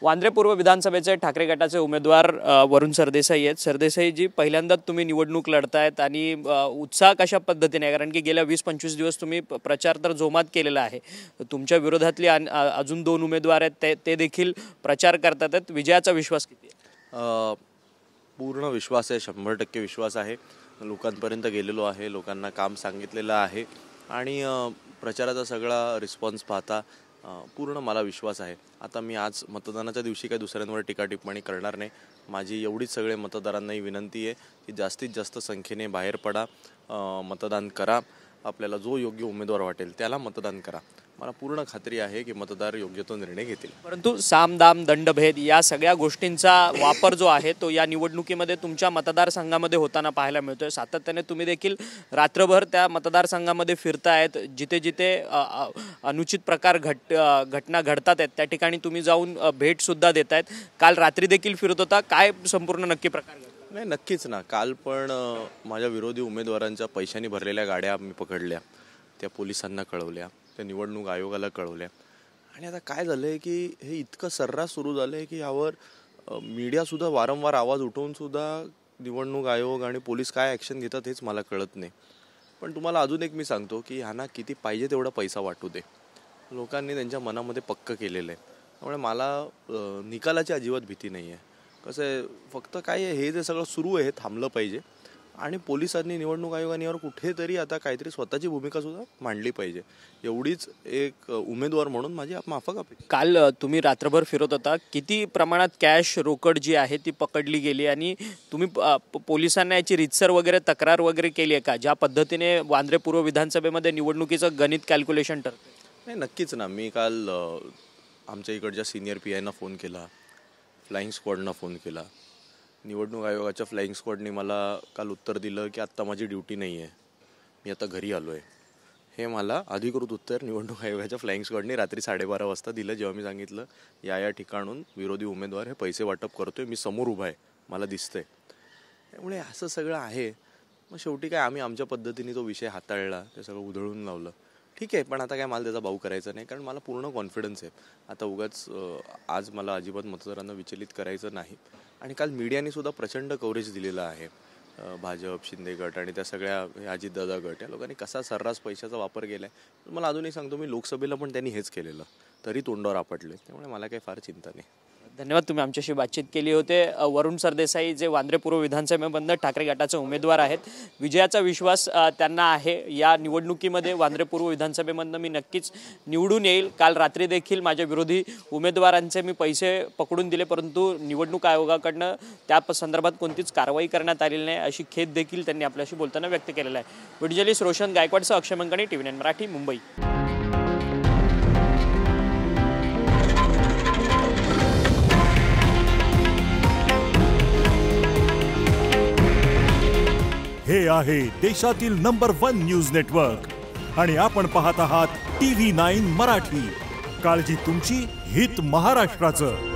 वांद्रे पूर्व विधानसभेचे ठाकरे गटाचे उमेदवार वरुण सरदेसाई आहेत। सरदेसाईजी, पहिल्यांदाच तुम्ही निवडणूक लढतायत आणि उत्साह कशा पद्धतीने आहे? कारण की गेल्या 20-25 दिवस तुम्ही प्रचार तर जोमात केलेला आहे। तुमच्या विरोधातले अजून 2 उमेदवार आहेत, ते देखील प्रचार करतात आहेत। विजयाचा विश्वास किती आहे? पूर्ण विश्वास आहे, 100% विश्वास आहे। लोकांपर्यंत गेलेलो आहे, लोकांना काम सांगितलेलं आहे आणि प्रचाराचा सगळा रिस्पॉन्स पाहता पूर्ण मला विश्वास आहे। आता मी आज मतदानाच्या दिवशी काही दुसऱ्यांवर टीका टिप्पणी करणार नाही। माझी एवढीच सगळे मतदारांनाही विनंती आहे की जास्तीत जास्त संख्येने बाहेर पडा, मतदान करा। आपल्याला जो योग्य उमेदवार वाटेल त्याला मतदान करा। मला पूर्ण खात्री आहे की मतदार योग्य तो निर्णय घेतील। परंतु सामदाम दंडभेद या सगळ्या गोष्टींचा वापर जो आहे तो या निवडणुकीमध्ये तुमच्या मतदारसंघामध्ये होताना पाहायला मिळतोय। सातत्याने तुम्ही देखील रात्रभर त्या मतदारसंघामध्ये फिरतायत, जिथे जिथे अनुचित प्रकार घटना घडतात आहेत त्या ठिकाणी तुम्ही जाऊन भेट सुद्धा देतायत। काल रात्री देखील फिरत होता, काय संपूर्ण नक्की प्रकार घडला? नाही, नक्कीच ना। काल पण माझ्या विरोधी उमेदवारांच्या पैशांनी भरलेल्या गाड्या मी पकडल्या, त्या पोलिसांना कळवल्या, त्या निवडणूक आयोगाला कळवल्या। आणि आता काय झालंय की हे इतकं सर्रास सुरू झालंय की यावर मीडियासुद्धा वारंवार आवाज उठवून सुद्धा निवडणूक आयोग आणि पोलीस काय ॲक्शन घेतात हेच मला कळत नाही। पण तुम्हाला अजून एक मी सांगतो की ह्यांना किती पाहिजे तेवढा पैसा वाटू दे, लोकांनी त्यांच्या मनामध्ये पक्क केलेलं आहे। त्यामुळे मला निकालाची अजिबात भीती नाही आहे। कसं आहे, फक्त काय आहे, हे जे सगळं सुरू आहे हे थांबलं पाहिजे आणि पोलिसांनी, निवडणूक आयोगाने यावर कुठेतरी आता काहीतरी स्वतःची भूमिका सुद्धा मांडली पाहिजे, एवढीच एक उमेदवार म्हणून माझी माफक अपेक्षा। काल तुम्ही रात्रभर फिरत होता, किती प्रमाणात कॅश रोकड जी आहे ती पकडली गेली आणि तुम्ही पोलिसांना याची रीतसर वगैरे तक्रार वगैरे केली आहे का? ज्या पद्धतीने वांद्रे पूर्व विधानसभेमध्ये निवडणुकीचं गणित कॅल्क्युलेशन ठरतं? नाही, नक्कीच ना। मी काल आमच्या इकडच्या सिनियर PIना फोन केला, फ्लाइंग स्क्वॉडना फोन केला। निवडणूक आयोगाच्या फ्लाइंग स्क्वॉडने मला काल उत्तर दिलं की आत्ता माझी ड्युटी नाही आहे, मी आता घरी आलो आहे। हे मला अधिकृत उत्तर निवडणूक आयोगाच्या फ्लाइंग स्क्वॉडने रात्री 12:30 वाजता दिलं, जेव्हा मी सांगितलं या ठिकाणून विरोधी उमेदवार हे पैसे वाटप करतोय, मी समोर उभा आहे, मला दिसतंय। त्यामुळे असं सगळं आहे। मग शेवटी काय, आम्ही आमच्या पद्धतीने तो विषय हाताळला, ते सगळं उधळून लावलं, ठीक आहे। पण आता काय मला त्याचा भाऊ करायचा नाही, कारण मला पूर्ण कॉन्फिडन्स आहे। आता उगाच आज मला अजिबात मतदारांना विचलित करायचं नाही। आणि काल मीडियाने सुद्धा प्रचंड कव्हरेज दिलेलं आहे। भाजप, शिंदे गट आणि त्या सगळ्या अजितदादा गट, या लोकांनी कसा सर्रास पैशाचा वापर केला आहे मला अजूनही सांगतो मी। लोकसभेला पण त्यांनी हेच केलेलं, तरी तोंडावर आपटले। त्यामुळे मला काही फार चिंता नाही। धन्यवाद, तुम्ही आमच्याशी बातचीत केली होते। वरुण सरदेसाई जे वांद्रे पूर्व विधानसभेमधून ठाकरे गटाचे उमेदवार आहेत, विजयाचा विश्वास त्यांना आहे। या निवडणुकीमध्ये वांद्रे पूर्व विधानसभेमधून मी नक्कीच निवडून येईल। काल रात्री देखील माझ्या विरोधी उमेदवारांचे मी पैसे पकडून दिले, परंतु निवडणूक आयोगाकडनं त्या संदर्भात कोणतीच कारवाई करण्यात आलेली नाही, अशी खेद देखील त्यांनी आपल्याशी बोलताना व्यक्त केलेला आहे। व्हिडिओ जर्नलिस्ट रोशन गायकवाडसह अक्षय मंकणी, TV9 मराठी, मुंबई। हे आहे देशातील नंबर 1 न्यूज नेटवर्क आणि आपण पाहत आहात TV9 मराठी। काळजी तुमची, हित महाराष्ट्राचं।